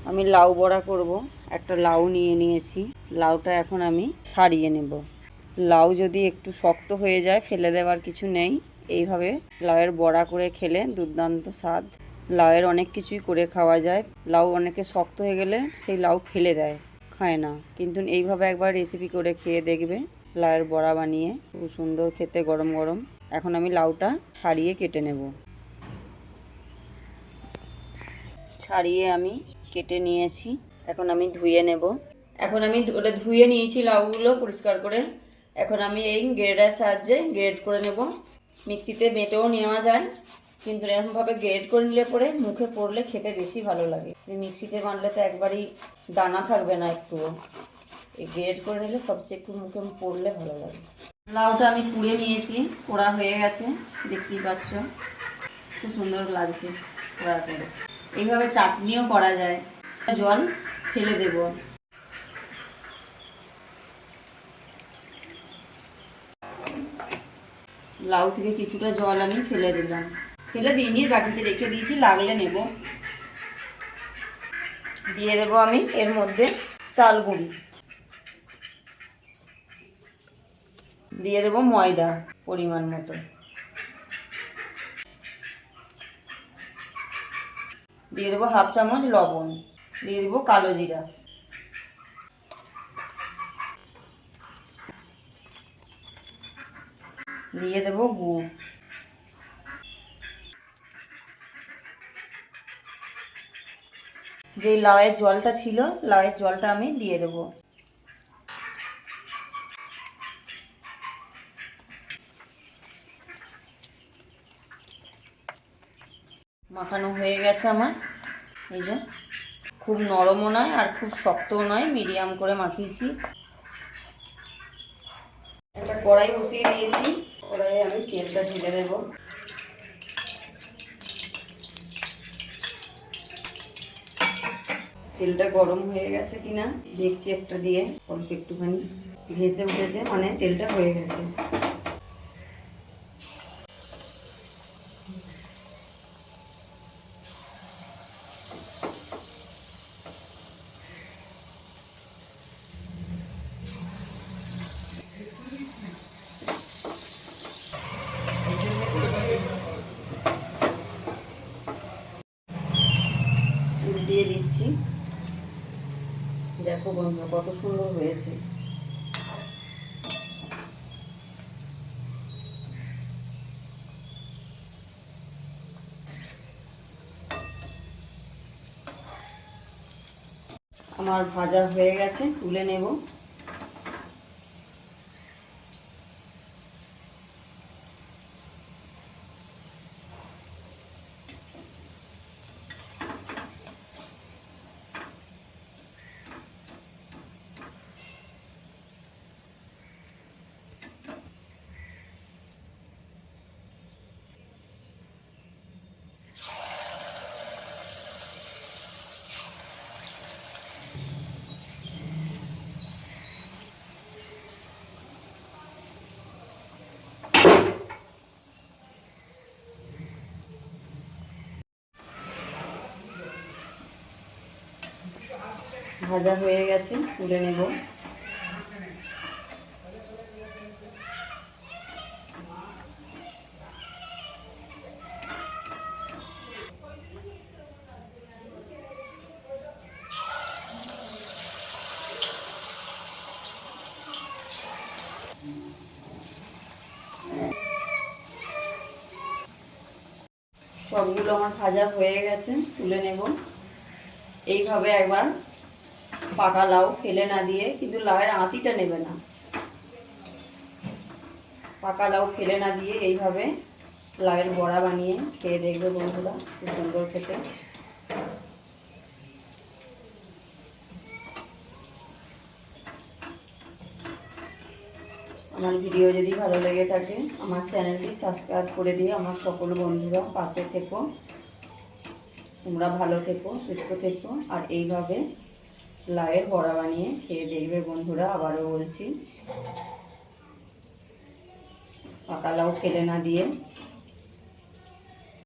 আমি লাউ বড়া করব। একটা লাউ নিয়ে নিয়েছি। লাউটা এখন আমি ছাড়িয়ে নেব। লাউ যদি একটু শক্ত হয়ে যায় ফেলে দেওয়ার কিছু নেই। এইভাবে লাউয়ের বড়া করে খেলে দুর্দান্ত স্বাদ। লাউয়ের অনেক কিছুই করে খাওয়া যায়। লাউ অনেকে শক্ত হয়ে গেলে সেই লাউ ফেলে দেয়, খায় না, কিন্তু এইভাবে একবার রেসিপি করে খেয়ে দেখবে লাউয়ের বড়া বানিয়ে, খুব সুন্দর খেতে গরম গরম। এখন আমি লাউটা ছাড়িয়ে কেটে নেব। ছাড়িয়ে আমি কেটে নিয়েছি। এখন আমি ধুয়ে নেব। এখন আমি ধুয়ে নিয়েছি লাউগুলো পরিষ্কার করে। এখন আমি এই গ্রেডারের সাহায্যে গ্রেড করে নেব। মিক্সিতে বেটেও নেওয়া যায়, কিন্তু এরকমভাবে গ্রেড করে নিলে পরে মুখে পড়লে খেতে বেশি ভালো লাগে। মিক্সিতে বানলে তো একবারই দানা থাকবে না একটুও। এই গ্রেড করে নিলে সবচেয়ে একটু মুখে পড়লে ভালো লাগে। লাউটা আমি পুড়ে নিয়েছি, পোড়া হয়ে গেছে, দেখতেই পাচ্ছ খুব সুন্দর লাগছে পোড়া করে। এইভাবে চাটনিও করা যায়। জল ফেলে দেব। লাউ থেকে কিছুটা জল আমি ফেলে দিলাম। ফেলে দিইনি, বাটিতে রেখে দিয়েছি, লাগলে নেব। দিয়ে দেবো আমি এর মধ্যে চাল গুঁড়ি, দিয়ে দেবো ময়দা পরিমাণ মতো, দিয়ে দেবো হাফ চামচ লবণ, দিয়ে দেবো কালো জিরা, দিয়ে দেবো গুড়, যে লাউয়ের জলটা ছিল লাউয়ের জলটা আমি দিয়ে দেবো। মাখানো হয়ে গেছে আমার। এই যে খুব নরমও নয় আর খুব শক্তও নয়, মিডিয়াম করে মাখিয়েছি। একটা কড়াই বসিয়ে দিয়েছি, কড়াইয়ে আমি তেলটা ঢেলে দেবো। তেলটা গরম হয়ে গেছে কিনা দেখছি একটা দিয়ে, অল্প একটুখানি ভেসে উঠেছে, মানে তেলটা হয়ে গেছে। উল্টিয়ে দিচ্ছি। দেখো বন্ধুরা কত সুন্দর হয়েছে। আমার ভাজা হয়ে গেছে, তুলে নেব। ভাজা হয়ে গেছে, তুলে নেব। সবগুলো আমার ভাজা হয়ে গেছে, তুলে নেব। এইভাবে একবার পাকা লাউ ফেলে না দিয়ে, কিন্তু লাউয়ের আঁতিটা নেবে না, পাকা লাউ ফেলে না দিয়ে এইভাবে লাউয়ের বড়া বানিয়ে খেয়ে দেখবে বন্ধুরা, খুব সুন্দর খেতে। আমার ভিডিও যদি ভালো লেগে থাকে আমার চ্যানেলটি সাবস্ক্রাইব করে দিয়ে আমার সকল বন্ধুরা পাশে থেকো। তোমরা ভালো থেকো, সুস্থ থেকো, আর এইভাবে লাউয়ের বড়া বানিয়ে খেয়ে দেখবে বন্ধুরা। আবারও বলছি, পাকা লাউ ফেলে না দিয়ে।